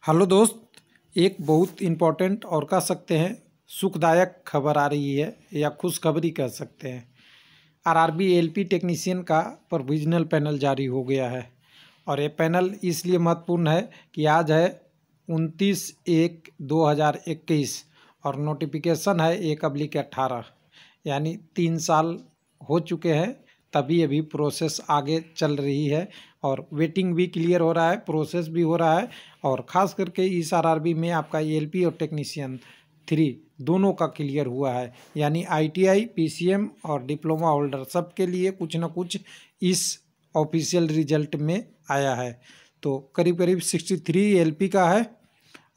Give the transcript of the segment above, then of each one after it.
Hello दोस्त, एक बहुत इम्पोर्टेंट और कह सकते हैं सुखदायक खबर आ रही है या खुशखबरी कह सकते हैं। आरआरबी एलपी टेक्नीशियन का प्रोविजनल पैनल जारी हो गया है और ये पैनल इसलिए महत्वपूर्ण है कि आज है 29/1/2021 और नोटिफिकेशन है 1/18, यानी 3 साल हो चुके हैं। तभी अभी प्रोसेस आगे चल रही है और वेटिंग भी क्लियर हो रहा है, प्रोसेस भी हो रहा है। और ख़ास करके इस आरआरबी में आपका एलपी और टेक्नीशियन 3 दोनों का क्लियर हुआ है, यानी आईटीआई, पीसीएम और डिप्लोमा होल्डर सबके लिए कुछ ना कुछ इस ऑफिशियल रिजल्ट में आया है। तो करीब करीब 63 एलपी का है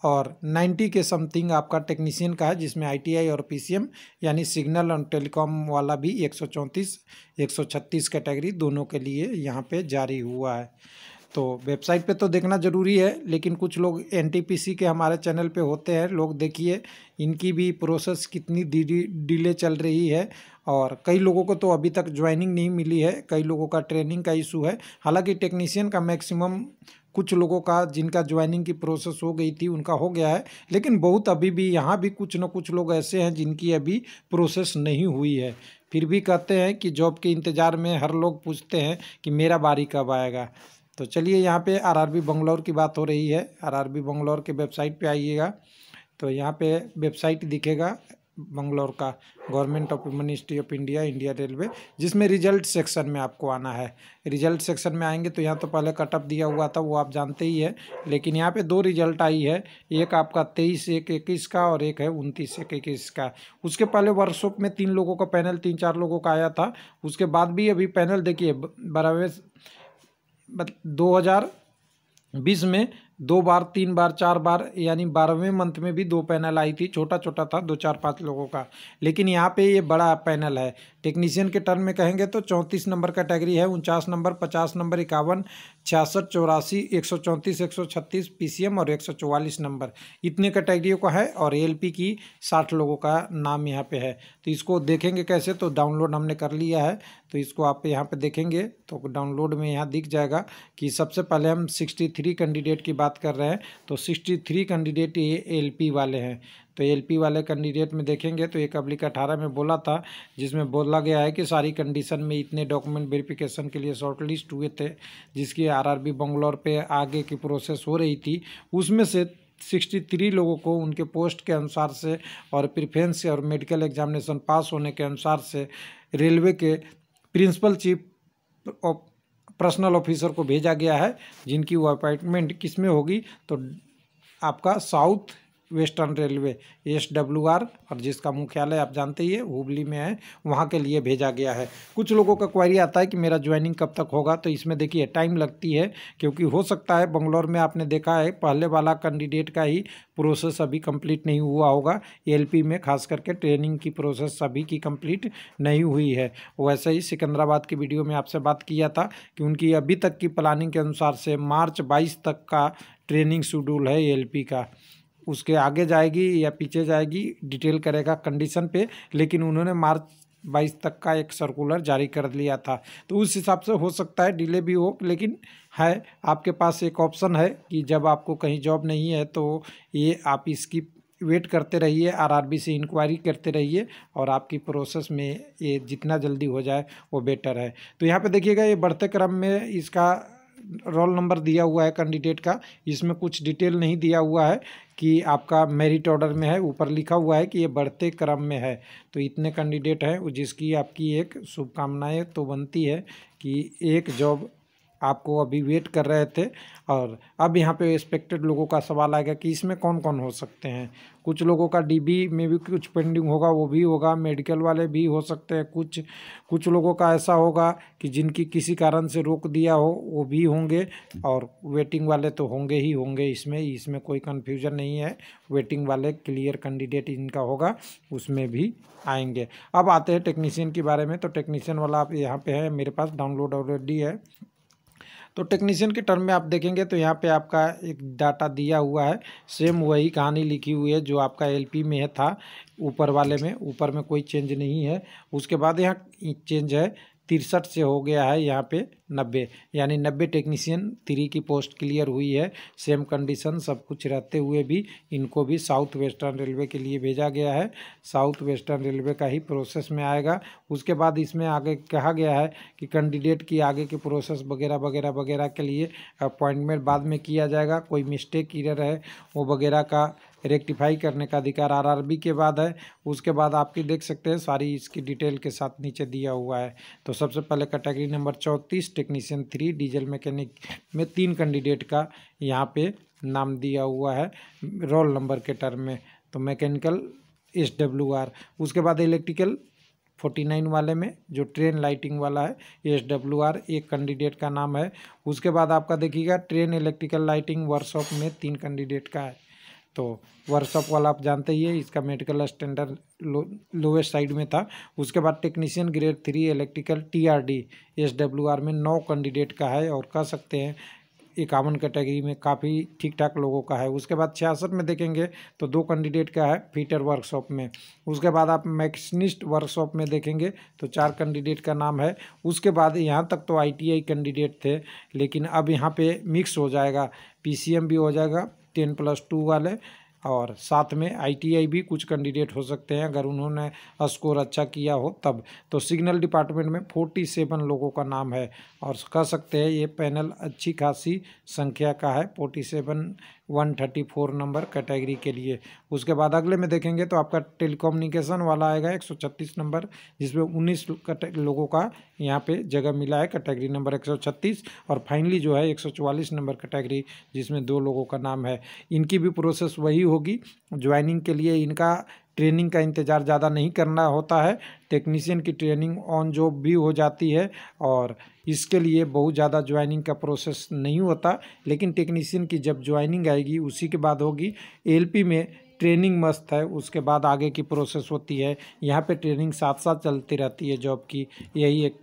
और 90 के समथिंग आपका टेक्नीशियन का है, जिसमें आईटीआई और पीसीएम यानी सिग्नल और टेलीकॉम वाला भी 134 136 कैटेगरी दोनों के लिए यहाँ पे जारी हुआ है। तो वेबसाइट पे तो देखना ज़रूरी है, लेकिन कुछ लोग एनटीपीसी के हमारे चैनल पे होते हैं लोग, देखिए इनकी भी प्रोसेस कितनी डिले चल रही है और कई लोगों को तो अभी तक ज्वाइनिंग नहीं मिली है, कई लोगों का ट्रेनिंग का इशू है। हालांकि टेक्नीशियन का मैक्सिमम कुछ लोगों का जिनका ज्वाइनिंग की प्रोसेस हो गई थी उनका हो गया है, लेकिन बहुत अभी भी यहाँ भी कुछ न कुछ लोग ऐसे हैं जिनकी अभी प्रोसेस नहीं हुई है। फिर भी कहते हैं कि जॉब के इंतज़ार में हर लोग पूछते हैं कि मेरा बारी कब आएगा। तो चलिए, यहाँ पे आरआरबी बंगलौर की बात हो रही है। आरआरबी बंगलौर के वेबसाइट पे आइएगा तो यहाँ पे वेबसाइट दिखेगा बंगलौर का, government of ministry of India, India railway, जिसमें रिजल्ट सेक्शन में आपको आना है। रिजल्ट सेक्शन में आएंगे तो यहाँ तो पहले कटअप दिया हुआ था, वो आप जानते ही है, लेकिन यहाँ पे 2 रिजल्ट आई है, एक आपका 23/1/21 का और एक है 29/1/21 का। उसके पहले वर्कशॉप में 3 लोगों का पैनल, 3-4 लोगों का आया था। उसके बाद भी अभी पैनल देखिए 2020 में 2 बार, 3 बार, 4 बार, यानी 12वें मंथ में भी 2 पैनल आई थी। छोटा छोटा था 2-4-5 लोगों का, लेकिन यहाँ पे ये बड़ा पैनल है। टेक्नीशियन के टर्म में कहेंगे तो 34 नंबर कैटेगरी है, 49 नंबर, 50 नंबर, 51, 66, 84, 134, 136 पीसीएम और 144 नंबर, इतने कैटेगरियों का है। और एलपी की 60 लोगों का नाम यहाँ पे है। तो इसको देखेंगे कैसे, तो डाउनलोड हमने कर लिया है, तो इसको आप यहाँ पे देखेंगे तो डाउनलोड में यहाँ दिख जाएगा कि सबसे पहले हम 63 कैंडिडेट की बात कर रहे हैं। तो 63 कैंडिडेट ये एलपी वाले हैं। तो एलपी वाले कैंडिडेट में देखेंगे तो 1/18 में बोला था, जिसमें बोला गया है कि सारी कंडीशन में इतने डॉक्यूमेंट वेरिफिकेशन के लिए शॉर्टलिस्ट हुए थे, जिसकी आरआरबी बंगलौर पे आगे की प्रोसेस हो रही थी। उसमें से 63 लोगों को उनके पोस्ट के अनुसार से और प्रिफ्रेंस और मेडिकल एग्जामिनेशन पास होने के अनुसार से रेलवे के प्रिंसिपल चीफ पर्सनल ऑफिसर को भेजा गया है, जिनकी वो अपॉइंटमेंट किस में होगी, तो आपका साउथ वेस्टर्न रेलवे SWR, और जिसका मुख्यालय आप जानते ही है हुबली में है, वहाँ के लिए भेजा गया है। कुछ लोगों का क्वेरी आता है कि मेरा ज्वाइनिंग कब तक होगा, तो इसमें देखिए टाइम लगती है, क्योंकि हो सकता है बंगलौर में आपने देखा है पहले वाला कैंडिडेट का ही प्रोसेस अभी कंप्लीट नहीं हुआ होगा। एलपी में खास करके ट्रेनिंग की प्रोसेस सभी की कंप्लीट नहीं हुई है। वैसे ही सिकंदराबाद की वीडियो में आपसे बात किया था कि उनकी अभी तक की प्लानिंग के अनुसार से मार्च 22 तक का ट्रेनिंग शेड्यूल है एलपी का। उसके आगे जाएगी या पीछे जाएगी डिटेल करेगा कंडीशन पे, लेकिन उन्होंने मार्च 22 तक का एक सर्कुलर जारी कर लिया था। तो उस हिसाब से हो सकता है डिले भी हो, लेकिन है आपके पास एक ऑप्शन है कि जब आपको कहीं जॉब नहीं है तो ये आप इसकी वेट करते रहिए, आरआरबी से इंक्वायरी करते रहिए और आपकी प्रोसेस में ये जितना जल्दी हो जाए वो बेटर है। तो यहाँ पे देखिएगा ये बढ़ते क्रम में इसका रोल नंबर दिया हुआ है कैंडिडेट का, इसमें कुछ डिटेल नहीं दिया हुआ है कि आपका मेरिट ऑर्डर में है, ऊपर लिखा हुआ है कि ये बढ़ते क्रम में है। तो इतने कैंडिडेट हैं, जिसकी आपकी एक शुभकामनाएं तो बनती है कि एक जॉब आपको अभी वेट कर रहे थे। और अब यहाँ पे एक्सपेक्टेड लोगों का सवाल आएगा कि इसमें कौन कौन हो सकते हैं। कुछ लोगों का डीबी में भी कुछ पेंडिंग होगा, वो भी होगा, मेडिकल वाले भी हो सकते हैं, कुछ लोगों का ऐसा होगा कि जिनकी किसी कारण से रोक दिया हो वो भी होंगे, और वेटिंग वाले तो होंगे ही होंगे। इसमें कोई कन्फ्यूजन नहीं है, वेटिंग वाले क्लियर कैंडिडेट इनका होगा, उसमें भी आएंगे। अब आते हैं टेक्नीशियन के बारे में। तो टेक्नीशियन वाला आप यहाँ पे है, मेरे पास डाउनलोड ऑलरेडी है। तो टेक्नीशियन के टर्म में आप देखेंगे तो यहाँ पे आपका एक डाटा दिया हुआ है, सेम वही कहानी लिखी हुई है जो आपका एलपी में है था, ऊपर वाले में, ऊपर में कोई चेंज नहीं है। उसके बाद यहाँ चेंज है 63 से हो गया है यहाँ पे 90, यानी 90 टेक्नीशियन 3 की पोस्ट क्लियर हुई है। सेम कंडीशन सब कुछ रहते हुए भी इनको भी साउथ वेस्टर्न रेलवे के लिए भेजा गया है। साउथ वेस्टर्न रेलवे का ही प्रोसेस में आएगा। उसके बाद इसमें आगे कहा गया है कि कैंडिडेट की आगे के प्रोसेस वगैरह वगैरह वगैरह के लिए अपॉइंटमेंट बाद में किया जाएगा। कोई मिस्टेक एरर है वो वगैरह का रेक्टिफाई करने का अधिकार आरआरबी के बाद है। उसके बाद आपकी देख सकते हैं सारी इसकी डिटेल के साथ नीचे दिया हुआ है। तो सबसे पहले category number 34 technician 3 diesel mechanic में 3 कैंडिडेट का यहाँ पे नाम दिया हुआ है रोल नंबर के टर्म में। तो मैकेनिकल SWR, उसके बाद इलेक्ट्रिकल 49 वाले में जो ट्रेन लाइटिंग वाला है SWR एक कैंडिडेट का नाम है। उसके बाद आपका देखिएगा ट्रेन इलेक्ट्रिकल लाइटिंग वर्कशॉप में 3 कैंडिडेट का है। तो वर्कशॉप वाला आप जानते ही है, इसका मेडिकल स्टैंडर्ड लोवेस्ट साइड में था। उसके बाद technician grade 3 electrical TRD SWR में 9 कैंडिडेट का है और कह सकते हैं 51 कैटेगरी में काफ़ी ठीक ठाक लोगों का है। उसके बाद 66 में देखेंगे तो 2 कैंडिडेट का है फिटर वर्कशॉप में। उसके बाद आप मैकेनिस्ट वर्कशॉप में देखेंगे तो 4 कैंडिडेट का नाम है। उसके बाद यहाँ तक तो ITI कैंडिडेट थे, लेकिन अब यहाँ पे मिक्स हो जाएगा, PCM भी हो जाएगा 10+2 वाले, और साथ में ITI भी कुछ कैंडिडेट हो सकते हैं अगर उन्होंने स्कोर अच्छा किया हो तब। तो सिग्नल डिपार्टमेंट में 47 लोगों का नाम है और कह सकते हैं ये पैनल अच्छी खासी संख्या का है, 47 134 नंबर कैटेगरी के लिए। उसके बाद अगले में देखेंगे तो आपका टेलीकम्युनिकेशन वाला आएगा 136 नंबर, जिसमें 19 लोगों का यहाँ पे जगह मिला है कैटेगरी नंबर 136, और फाइनली जो है 144 नंबर कैटेगरी जिसमें 2 लोगों का नाम है। इनकी भी प्रोसेस वही होगी, ज्वाइनिंग के लिए इनका ट्रेनिंग का इंतज़ार ज़्यादा नहीं करना होता है। टेक्नीशियन की ट्रेनिंग ऑन जॉब भी हो जाती है और इसके लिए बहुत ज़्यादा ज्वाइनिंग का प्रोसेस नहीं होता, लेकिन टेक्नीशियन की जब ज्वाइनिंग आएगी उसी के बाद होगी। LP में ट्रेनिंग मस्त है, उसके बाद आगे की प्रोसेस होती है। यहाँ पे ट्रेनिंग साथ साथ चलती रहती है जॉब की, यही एक।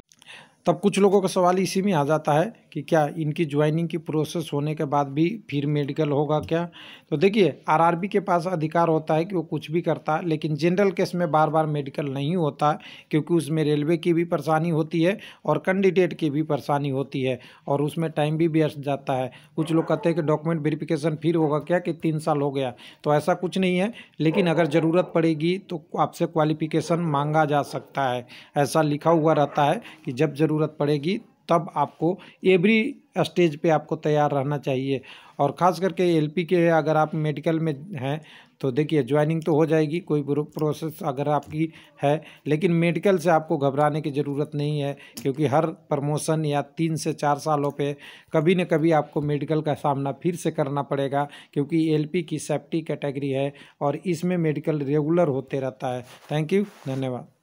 तब कुछ लोगों का सवाल इसी में आ जाता है कि क्या इनकी ज्वाइनिंग की प्रोसेस होने के बाद भी फिर मेडिकल होगा क्या? तो देखिए RRB के पास अधिकार होता है कि वो कुछ भी करता है, लेकिन जनरल केस में बार बार मेडिकल नहीं होता है, क्योंकि उसमें रेलवे की भी परेशानी होती है और कैंडिडेट की भी परेशानी होती है और उसमें टाइम भी व्यस्त जाता है। कुछ लोग कहते हैं कि डॉक्यूमेंट वेरिफिकेशन फिर होगा क्या कि 3 साल हो गया, तो ऐसा कुछ नहीं है, लेकिन अगर ज़रूरत पड़ेगी तो आपसे क्वालिफिकेशन मांगा जा सकता है। ऐसा लिखा हुआ रहता है कि जब ज़रूरत पड़ेगी तब आपको एवरी स्टेज पे आपको तैयार रहना चाहिए। और ख़ास करके LP के अगर आप मेडिकल में हैं तो देखिए ज्वाइनिंग तो हो जाएगी, कोई प्रोसेस अगर आपकी है, लेकिन मेडिकल से आपको घबराने की ज़रूरत नहीं है, क्योंकि हर प्रमोशन या 3 से 4 सालों पे कभी न कभी आपको मेडिकल का सामना फिर से करना पड़ेगा, क्योंकि LP की सेफ्टी कैटेगरी है और इसमें मेडिकल रेगुलर होते रहता है। थैंक यू, धन्यवाद।